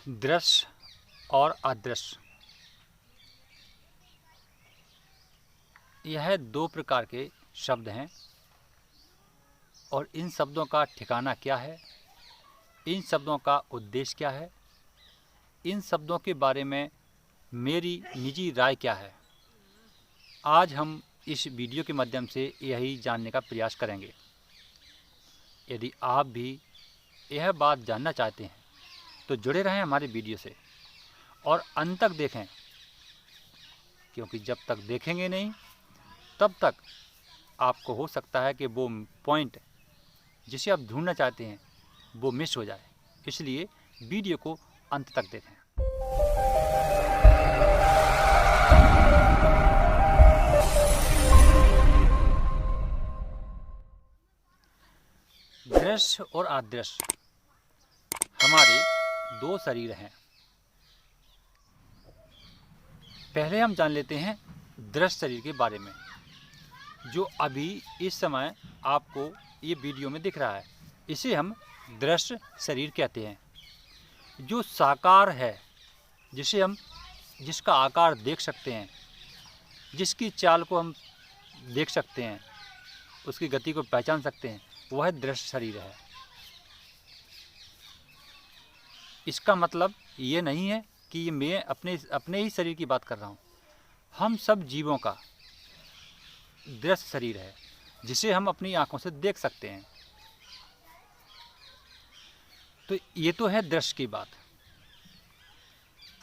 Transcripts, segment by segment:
दृश्य और अदृश्य, यह दो प्रकार के शब्द हैं और इन शब्दों का ठिकाना क्या है, इन शब्दों का उद्देश्य क्या है, इन शब्दों के बारे में मेरी निजी राय क्या है, आज हम इस वीडियो के माध्यम से यही जानने का प्रयास करेंगे। यदि आप भी यह बात जानना चाहते हैं तो जुड़े रहें हमारे वीडियो से और अंत तक देखें, क्योंकि जब तक देखेंगे नहीं तब तक आपको हो सकता है कि वो पॉइंट जिसे आप ढूंढना चाहते हैं वो मिस हो जाए। इसलिए वीडियो को अंत तक देखें। दृश्य और अदृश्य हमारे दो शरीर हैं। पहले हम जान लेते हैं दृश्य शरीर के बारे में, जो अभी इस समय आपको ये वीडियो में दिख रहा है। इसे हम दृश्य शरीर कहते हैं, जो साकार है, जिसका आकार देख सकते हैं, जिसकी चाल को हम देख सकते हैं, उसकी गति को पहचान सकते हैं, वह दृश्य शरीर है। इसका मतलब ये नहीं है कि मैं अपने ही शरीर की बात कर रहा हूँ। हम सब जीवों का दृश्य शरीर है, जिसे हम अपनी आंखों से देख सकते हैं। तो ये तो है दृश्य की बात।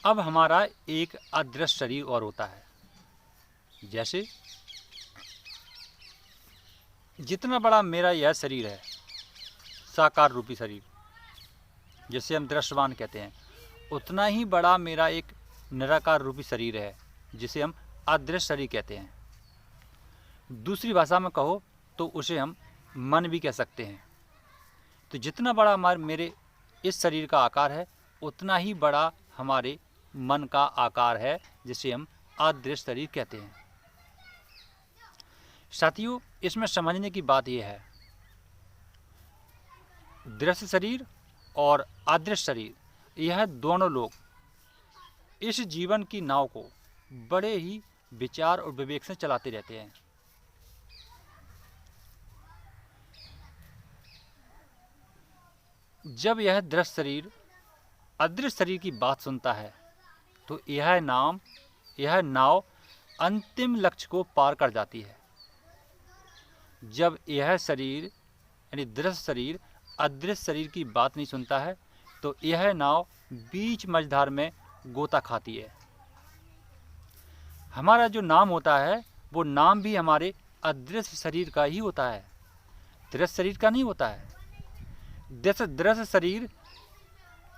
अब हमारा एक अदृश्य शरीर और होता है। जैसे जितना बड़ा मेरा यह शरीर है, साकार रूपी शरीर जिसे हम दृश्यमान कहते हैं, उतना ही बड़ा मेरा एक निराकार रूपी शरीर है, जिसे हम अदृश्य शरीर कहते हैं। दूसरी भाषा में कहो तो उसे हम मन भी कह सकते हैं। तो जितना बड़ा मेरे इस शरीर का आकार है, उतना ही बड़ा हमारे मन का आकार है, जिसे हम अदृश्य शरीर कहते हैं। साथियों, इसमें समझने की बात यह है, दृश्य शरीर और अदृश्य शरीर, यह दोनों लोग इस जीवन की नाव को बड़े ही विचार और विवेक से चलाते रहते हैं। जब यह दृश्य शरीर अदृश्य शरीर की बात सुनता है तो यह नाव अंतिम लक्ष्य को पार कर जाती है। जब यह शरीर यानी दृश्य शरीर अदृश्य शरीर की बात नहीं सुनता है तो यह नाव बीच मझधार में गोता खाती है। हमारा जो नाम होता है वो नाम भी हमारे अदृश्य शरीर का ही होता है, दृश्य शरीर का नहीं होता है। दृश्य शरीर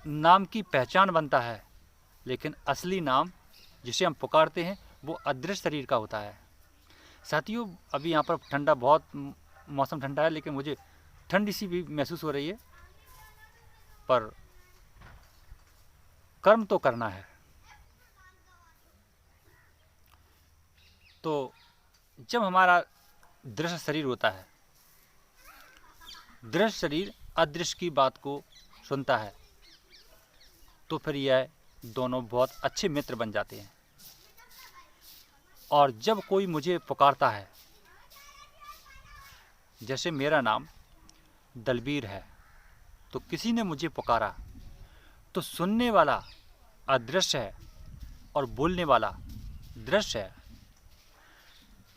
नाम की पहचान बनता है, लेकिन असली नाम जिसे हम पुकारते हैं वो अदृश्य शरीर का होता है। साथियों, अभी यहाँ पर ठंडा, बहुत मौसम ठंडा है, लेकिन मुझे ठंडी सी भी महसूस हो रही है, पर कर्म तो करना है। तो जब हमारा दृश्य शरीर होता है, दृश्य शरीर अदृश्य की बात को सुनता है, तो फिर यह दोनों बहुत अच्छे मित्र बन जाते हैं। और जब कोई मुझे पुकारता है, जैसे मेरा नाम दलबीर है, तो किसी ने मुझे पुकारा, तो सुनने वाला अदृश्य है और बोलने वाला दृश्य है।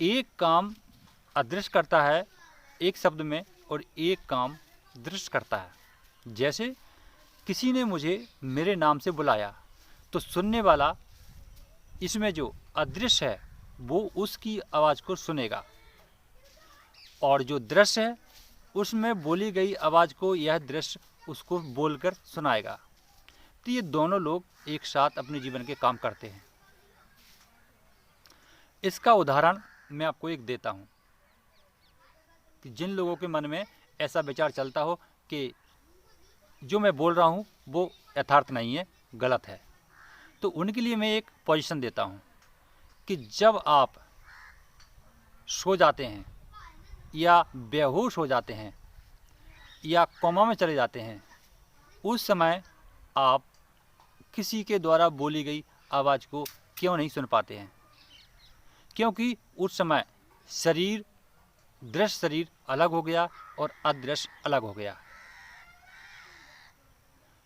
एक काम अदृश्य करता है एक शब्द में और एक काम दृश्य करता है। जैसे किसी ने मुझे मेरे नाम से बुलाया, तो सुनने वाला इसमें जो अदृश्य है वो उसकी आवाज़ को सुनेगा, और जो दृश्य है उसमें बोली गई आवाज़ को यह दृश्य उसको बोलकर सुनाएगा। तो ये दोनों लोग एक साथ अपने जीवन के काम करते हैं। इसका उदाहरण मैं आपको एक देता हूँ कि जिन लोगों के मन में ऐसा विचार चलता हो कि जो मैं बोल रहा हूँ वो यथार्थ नहीं है, गलत है, तो उनके लिए मैं एक पोजीशन देता हूँ कि जब आप सो जाते हैं या बेहोश हो जाते हैं या कोमा में चले जाते हैं, उस समय आप किसी के द्वारा बोली गई आवाज़ को क्यों नहीं सुन पाते हैं? क्योंकि उस समय शरीर, दृश्य शरीर अलग हो गया और अदृश्य अलग हो गया।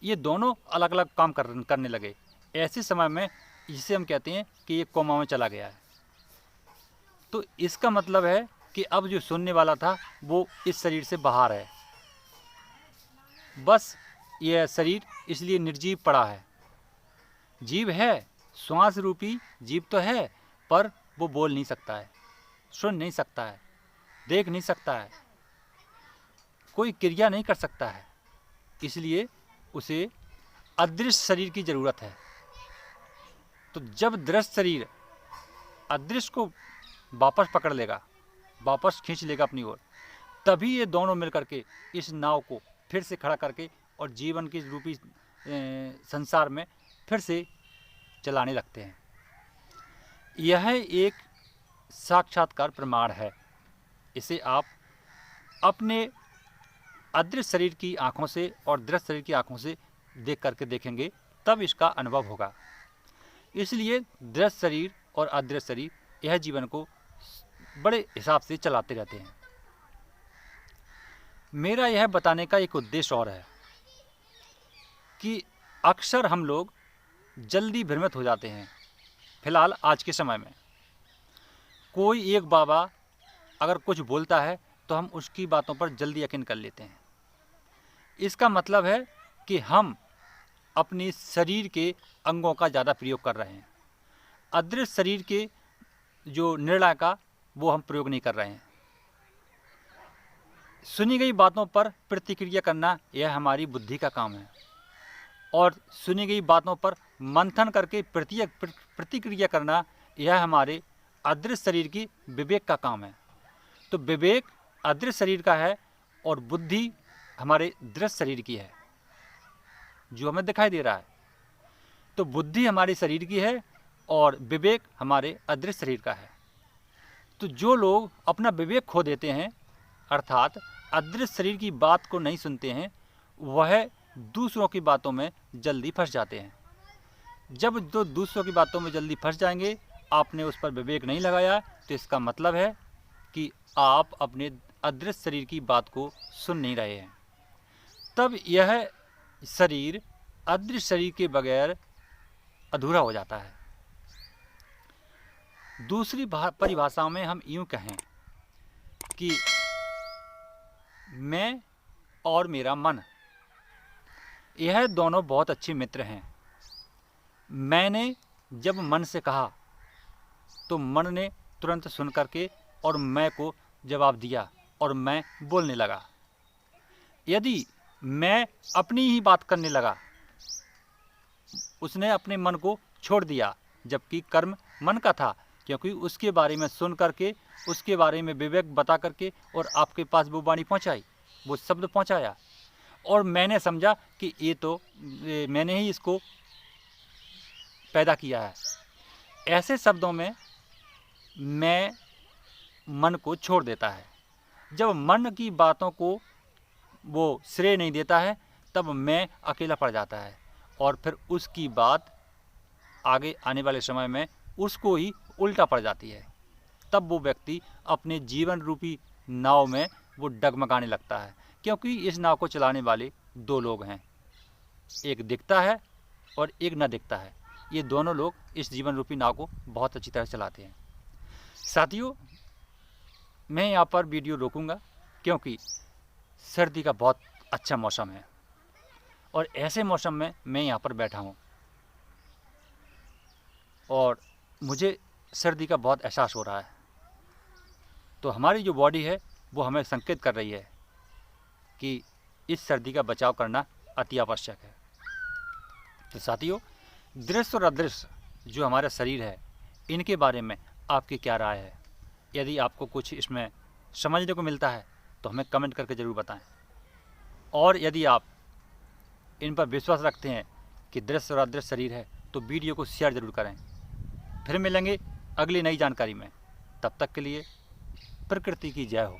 ये दोनों अलग अलग काम करने लगे। ऐसे समय में इसे हम कहते हैं कि ये कोमा में चला गया है। तो इसका मतलब है कि अब जो सुनने वाला था वो इस शरीर से बाहर है। बस यह शरीर इसलिए निर्जीव पड़ा है। जीव है, श्वास रूपी जीव तो है, पर वो बोल नहीं सकता है, सुन नहीं सकता है, देख नहीं सकता है, कोई क्रिया नहीं कर सकता है। इसलिए उसे अदृश्य शरीर की ज़रूरत है। तो जब दृश्य शरीर अदृश्य को वापस पकड़ लेगा, वापस खींच लेगा अपनी ओर, तभी ये दोनों मिलकर के इस नाव को फिर से खड़ा करके और जीवन के रूपी संसार में फिर से चलाने लगते हैं। यह एक साक्षात्कार प्रमाण है। इसे आप अपने अदृश्य शरीर की आँखों से और दृश्य शरीर की आँखों से देख करके देखेंगे, तब इसका अनुभव होगा। इसलिए दृश्य शरीर और अदृश्य शरीर यह जीवन को बड़े हिसाब से चलाते रहते हैं। मेरा यह बताने का एक उद्देश्य और है कि अक्सर हम लोग जल्दी भ्रमित हो जाते हैं। फिलहाल आज के समय में कोई एक बाबा अगर कुछ बोलता है तो हम उसकी बातों पर जल्दी यकीन कर लेते हैं। इसका मतलब है कि हम अपने शरीर के अंगों का ज़्यादा प्रयोग कर रहे हैं। अदृश्य शरीर के जो निर्णय का वो हम प्रयोग नहीं कर रहे हैं। सुनी गई बातों पर प्रतिक्रिया करना यह हमारी बुद्धि का काम है, और सुनी गई बातों पर मंथन करके प्रतिक्रिया करना यह हमारे अदृश्य शरीर की विवेक का काम है। तो विवेक अदृश्य शरीर का है और बुद्धि हमारे दृश्य शरीर की है, जो हमें दिखाई दे रहा है। तो बुद्धि हमारे शरीर की है और विवेक हमारे अदृश्य शरीर का है। तो जो लोग अपना विवेक खो देते हैं, अर्थात अदृश्य शरीर की बात को नहीं सुनते हैं, वह दूसरों की बातों में जल्दी फंस जाते हैं। जब जो दूसरों की बातों में जल्दी फंस जाएंगे, आपने उस पर विवेक नहीं लगाया, तो इसका मतलब है कि आप अपने अदृश्य शरीर की बात को सुन नहीं रहे हैं। तब यह शरीर अदृश्य शरीर के बगैर अधूरा हो जाता है। दूसरी परिभाषाओं में हम यूँ कहें कि मैं और मेरा मन, यह दोनों बहुत अच्छे मित्र हैं। मैंने जब मन से कहा तो मन ने तुरंत सुन करके और मैं को जवाब दिया और मैं बोलने लगा। यदि मैं अपनी ही बात करने लगा, उसने अपने मन को छोड़ दिया, जबकि कर्म मन का था, क्योंकि उसके बारे में सुन करके, उसके बारे में विवेक बता करके और आपके पास वो वाणी पहुंचाई, वो शब्द पहुंचाया, और मैंने समझा कि ये तो मैंने ही इसको पैदा किया है। ऐसे शब्दों में मैं मन को छोड़ देता है। जब मन की बातों को वो श्रेय नहीं देता है, तब मैं अकेला पड़ जाता है, और फिर उसकी बात आगे आने वाले समय में उसको ही उल्टा पड़ जाती है। तब वो व्यक्ति अपने जीवन रूपी नाव में वो डगमगाने लगता है, क्योंकि इस नाव को चलाने वाले दो लोग हैं, एक दिखता है और एक न दिखता है। ये दोनों लोग इस जीवन रूपी नाव को बहुत अच्छी तरह चलाते हैं। साथियों, मैं यहाँ पर वीडियो रोकूंगा, क्योंकि सर्दी का बहुत अच्छा मौसम है और ऐसे मौसम में मैं यहाँ पर बैठा हूँ और मुझे सर्दी का बहुत एहसास हो रहा है। तो हमारी जो बॉडी है वो हमें संकेत कर रही है कि इस सर्दी का बचाव करना अति आवश्यक है। तो साथियों, दृश्य और अदृश्य जो हमारा शरीर है, इनके बारे में आपकी क्या राय है? यदि आपको कुछ इसमें समझने को मिलता है तो हमें कमेंट करके ज़रूर बताएं। और यदि आप इन पर विश्वास रखते हैं कि दृश्य और अदृश्य शरीर है, तो वीडियो को शेयर ज़रूर करें। फिर मिलेंगे अगली नई जानकारी में। तब तक के लिए प्रकृति की जय हो।